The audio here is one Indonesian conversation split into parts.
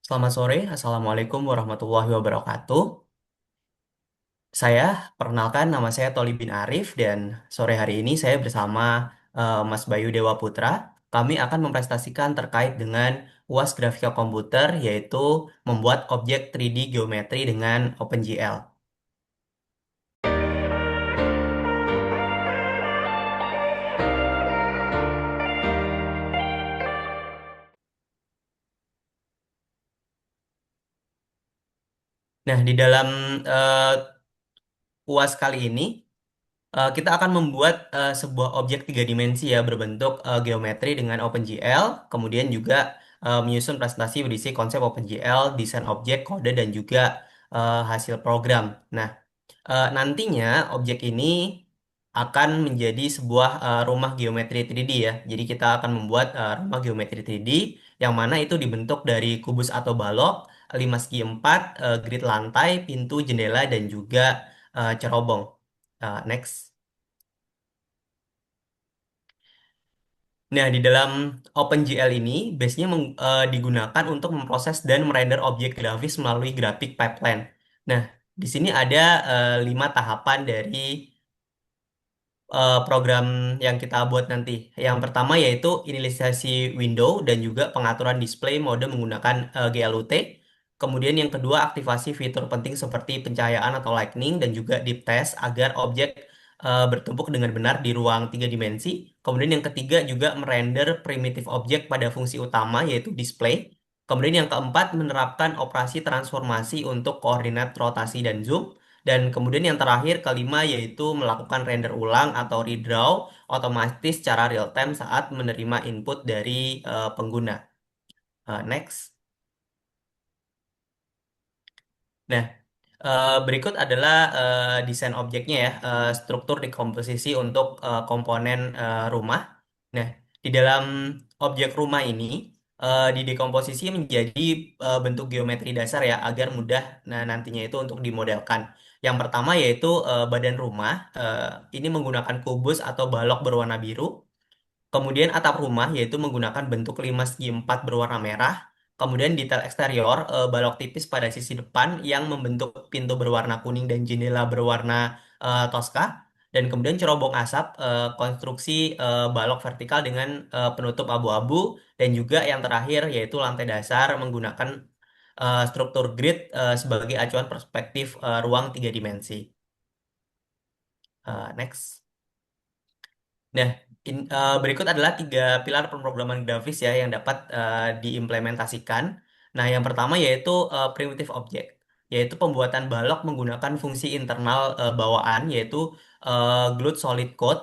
Selamat sore, Assalamualaikum warahmatullahi wabarakatuh. Saya perkenalkan nama saya Toli bin Arif dan sore hari ini saya bersama Mas Bayu Dewa Putra. Kami akan mempresentasikan terkait dengan UAS Grafika Komputer yaitu membuat objek 3D geometri dengan OpenGL. Nah, di dalam eh, UAS kali ini kita akan membuat sebuah objek tiga dimensi ya berbentuk geometri dengan OpenGL, kemudian juga menyusun presentasi berisi konsep OpenGL, desain objek, kode, dan juga hasil program. Nah, nantinya objek ini akan menjadi sebuah rumah geometri 3D ya. Jadi kita akan membuat rumah geometri 3D yang mana itu dibentuk dari kubus atau balok, 5 segi 4, grid lantai, pintu, jendela, dan juga cerobong. Next. Nah, di dalam OpenGL ini, base-nya digunakan untuk memproses dan merender objek grafis melalui grafik pipeline. Nah, di sini ada 5 tahapan dari program yang kita buat nanti. Yang pertama yaitu inisialisasi window dan juga pengaturan display mode menggunakan GLUT. Kemudian yang kedua aktivasi fitur penting seperti pencahayaan atau lightning dan juga deep test agar objek bertumpuk dengan benar di ruang tiga dimensi. Kemudian yang ketiga juga merender primitif objek pada fungsi utama yaitu display. Kemudian yang keempat menerapkan operasi transformasi untuk koordinat rotasi dan zoom. Dan kemudian yang terakhir kelima yaitu melakukan render ulang atau redraw otomatis secara real time saat menerima input dari pengguna. Next. Nah, berikut adalah desain objeknya ya, struktur dekomposisi untuk komponen rumah. Nah, di dalam objek rumah ini didekomposisi menjadi bentuk geometri dasar ya agar mudah nantinya itu untuk dimodelkan. Yang pertama yaitu badan rumah. Ini menggunakan kubus atau balok berwarna biru. Kemudian atap rumah yaitu menggunakan bentuk 5 segi 4 berwarna merah. Kemudian detail eksterior balok tipis pada sisi depan yang membentuk pintu berwarna kuning dan jendela berwarna toska. Dan kemudian cerobong asap konstruksi balok vertikal dengan penutup abu-abu. Dan juga yang terakhir yaitu lantai dasar menggunakan struktur grid sebagai acuan perspektif ruang tiga dimensi. Next. Nah, berikut adalah 3 pilar pemrograman grafis ya yang dapat diimplementasikan. Nah, yang pertama yaitu primitive object, yaitu pembuatan balok menggunakan fungsi internal bawaan yaitu glued solid code.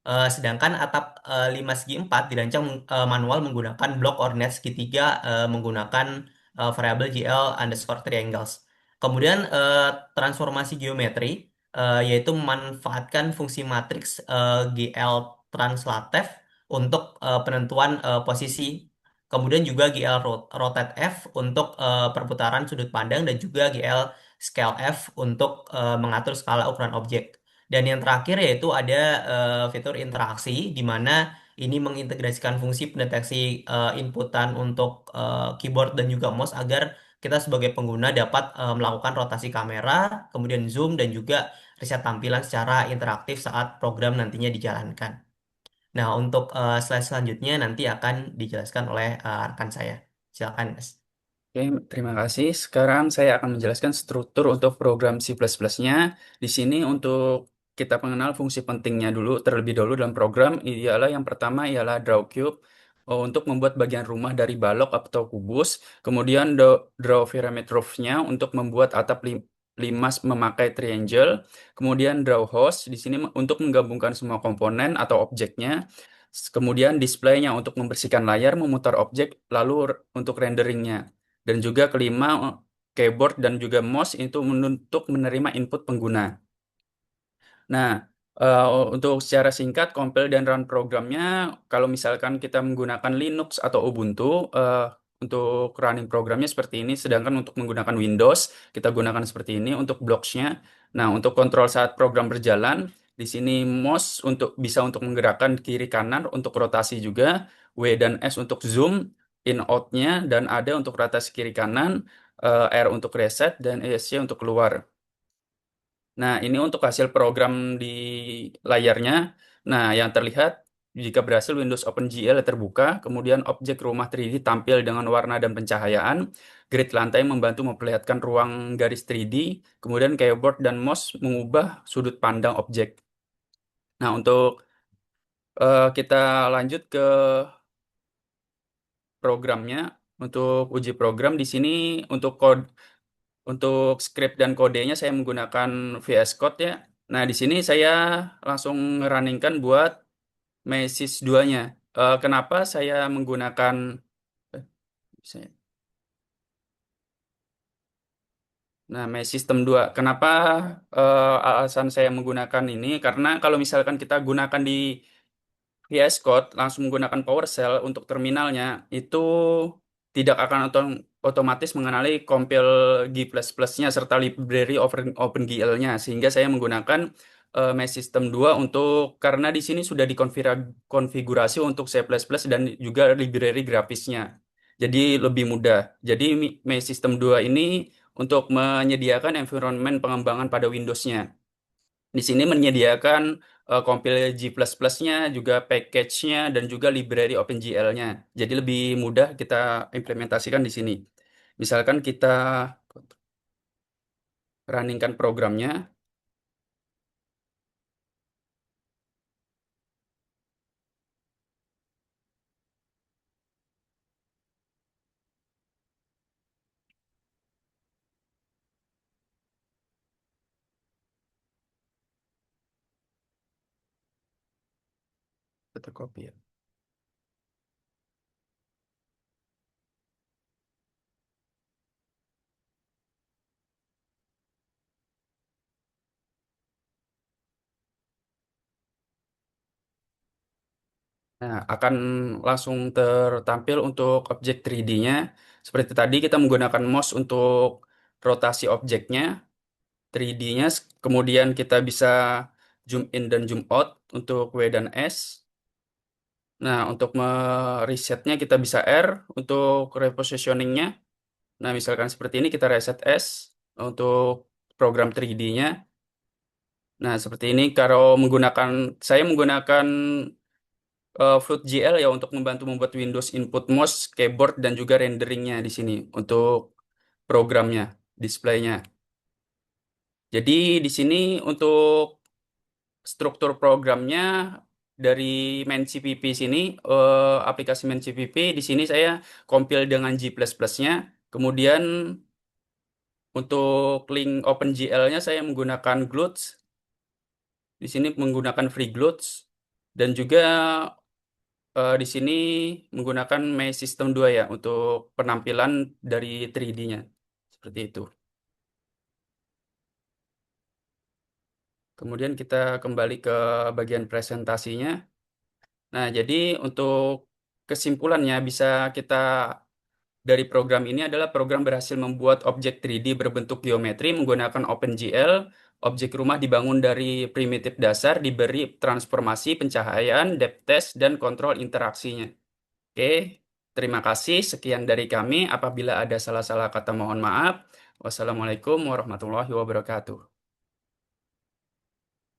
Sedangkan atap 5 segi 4 dirancang manual menggunakan blok ordinat segitiga menggunakan variabel GL underscore triangles. Kemudian transformasi geometri yaitu memanfaatkan fungsi matriks GL translatev untuk penentuan posisi. Kemudian juga GL rotate F untuk perputaran sudut pandang dan juga GL scale F untuk mengatur skala ukuran objek. Dan yang terakhir yaitu ada fitur interaksi di mana ini mengintegrasikan fungsi pendeteksi inputan untuk keyboard dan juga mouse agar kita sebagai pengguna dapat melakukan rotasi kamera, kemudian zoom dan juga riset tampilan secara interaktif saat program nantinya dijalankan. Nah, untuk slide selanjutnya nanti akan dijelaskan oleh rekan saya. Silakan, Mas. Oke, terima kasih. Sekarang saya akan menjelaskan struktur untuk program C++-nya. Di sini untuk kita mengenal fungsi pentingnya dulu, terlebih dahulu dalam program, ialah yang pertama ialah draw cube untuk membuat bagian rumah dari balok atau kubus. Kemudian draw pyramid roof-nya untuk membuat atap limas memakai triangle. Kemudian draw host di sini untuk menggabungkan semua komponen atau objeknya. Kemudian display-nya untuk membersihkan layar, memutar objek, lalu untuk renderingnya. Dan juga kelima, keyboard dan juga mouse itu untuk menerima input pengguna. Nah, eh, untuk secara singkat, compile dan run programnya, kalau misalkan kita menggunakan Linux atau Ubuntu, untuk running programnya seperti ini, sedangkan untuk menggunakan Windows, kita gunakan seperti ini untuk blocks-nya. Nah, untuk kontrol saat program berjalan, di sini mouse untuk bisa untuk menggerakkan kiri kanan untuk rotasi juga, W dan S untuk zoom, in out-nya, dan ada untuk rotasi kiri kanan, R untuk reset, dan ESC untuk keluar. Nah, ini untuk hasil program di layarnya. Nah, yang terlihat jika berhasil Windows OpenGL terbuka, kemudian objek rumah 3D tampil dengan warna dan pencahayaan, grid lantai membantu memperlihatkan ruang garis 3D, kemudian keyboard dan mouse mengubah sudut pandang objek. Nah, untuk kita lanjut ke programnya, untuk uji program di sini untuk untuk script dan kodenya saya menggunakan VS Code ya. Nah, di sini saya langsung runningkan buat Mesis 2-nya. Kenapa saya menggunakan eh, saya- Nah, Mesh System 2. Kenapa alasan saya menggunakan ini? Karena kalau misalkan kita gunakan di VS Code langsung menggunakan PowerShell untuk terminalnya itu tidak akan otomatis mengenali compile G++-nya serta library OpenGL-nya, sehingga saya menggunakan Mesh System 2 karena di sini sudah dikonfigurasi untuk C++ dan juga library grafisnya. Jadi lebih mudah. Jadi Mesh System 2 ini untuk menyediakan environment pengembangan pada Windows-nya. Di sini menyediakan compile G++-nya, juga package-nya, dan juga library OpenGL-nya. Jadi lebih mudah kita implementasikan di sini. Misalkan kita runningkan programnya, fotokopi ya. Nah, akan langsung tertampil untuk objek 3D-nya. Seperti tadi kita menggunakan mouse untuk rotasi objeknya, 3D-nya, kemudian kita bisa zoom in dan zoom out untuk W dan S. Nah, untuk meresetnya kita bisa R, untuk repositioningnya. Nah, misalkan seperti ini kita reset S untuk program 3D-nya. Nah, seperti ini kalau saya menggunakan FluentGL ya untuk membantu membuat Windows input mouse, keyboard, dan juga renderingnya di sini untuk programnya, displaynya. Jadi di sini untuk struktur programnya dari main CPP sini, aplikasi main CPP di sini saya compile dengan G++-nya. Kemudian untuk link OpenGL-nya saya menggunakan Glutz. Di sini menggunakan Free Glutz dan juga di sini menggunakan Mesh System 2 ya untuk penampilan dari 3D-nya. Seperti itu. Kemudian kita kembali ke bagian presentasinya. Nah, jadi untuk kesimpulannya bisa kita dari program ini adalah program berhasil membuat objek 3D berbentuk geometri menggunakan OpenGL. Objek rumah dibangun dari primitif dasar, diberi transformasi, pencahayaan, depth test, dan kontrol interaksinya. Oke, terima kasih. Sekian dari kami. Apabila ada salah-salah kata mohon maaf. Wassalamualaikum warahmatullahi wabarakatuh.